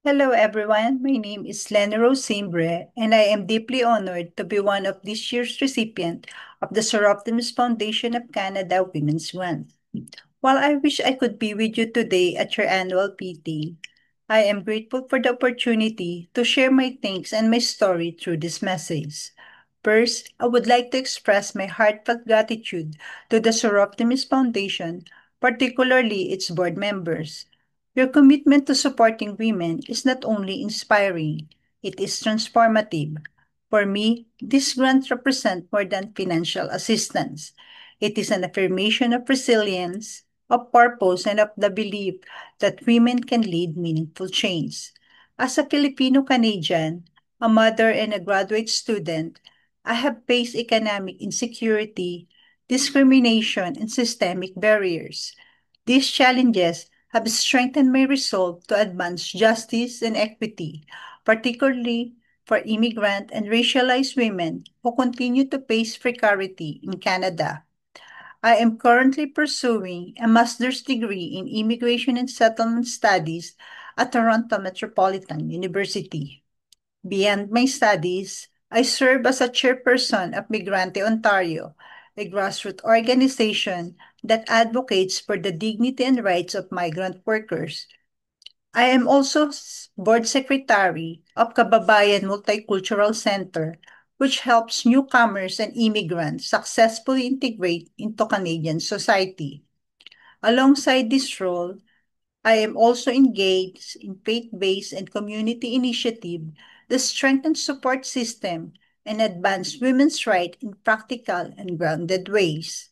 Hello, everyone. My name is Lenero Simbre, and I am deeply honored to be one of this year's recipient of the Sir Optimus Foundation of Canada Women's Grant. While I wish I could be with you today at your annual meeting, I am grateful for the opportunity to share my thanks and my story through this message. First, I would like to express my heartfelt gratitude to the Sir Optimus Foundation, particularly its board members. Your commitment to supporting women is not only inspiring, it is transformative. For me, this grant represents more than financial assistance. It is an affirmation of resilience, of purpose, and of the belief that women can lead meaningful change. As a Filipino Canadian, a mother, and a graduate student, I have faced economic insecurity, discrimination, and systemic barriers. These challenges have strengthened my resolve to advance justice and equity, particularly for immigrant and racialized women who continue to face precarity in Canada. I am currently pursuing a master's degree in Immigration and Settlement Studies at Toronto Metropolitan University. Beyond my studies, I serve as a chairperson of Migrante Ontario, a grassroots organization that advocates for the dignity and rights of migrant workers. I am also board secretary of Kababayan Multicultural Center, which helps newcomers and immigrants successfully integrate into Canadian society. Alongside this role, I am also engaged in faith-based and community initiative that strengthen support system and advance women's rights in practical and grounded ways.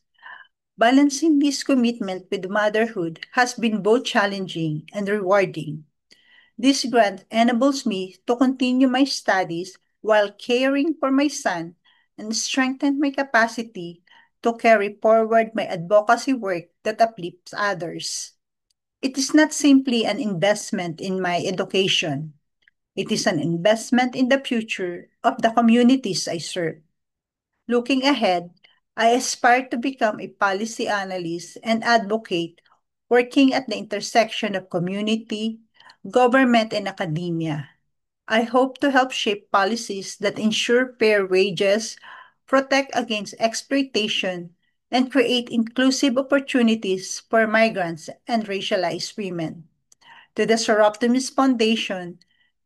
Balancing this commitment with motherhood has been both challenging and rewarding. This grant enables me to continue my studies while caring for my son and strengthen my capacity to carry forward my advocacy work that uplifts others. It is not simply an investment in my education. It is an investment in the future of the communities I serve. Looking ahead, I aspire to become a policy analyst and advocate working at the intersection of community, government, and academia. I hope to help shape policies that ensure fair wages, protect against exploitation, and create inclusive opportunities for migrants and racialized women. To the Soroptimus Foundation,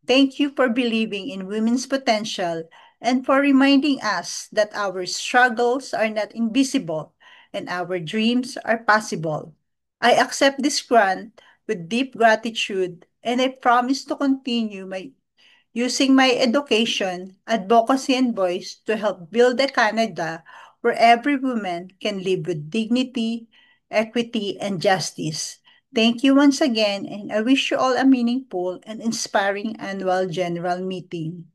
thank you for believing in women's potential and for reminding us that our struggles are not invisible and our dreams are possible. I accept this grant with deep gratitude and I promise to continue using my education, advocacy, and voice to help build a Canada where every woman can live with dignity, equity, and justice. Thank you once again, and I wish you all a meaningful and inspiring annual general meeting.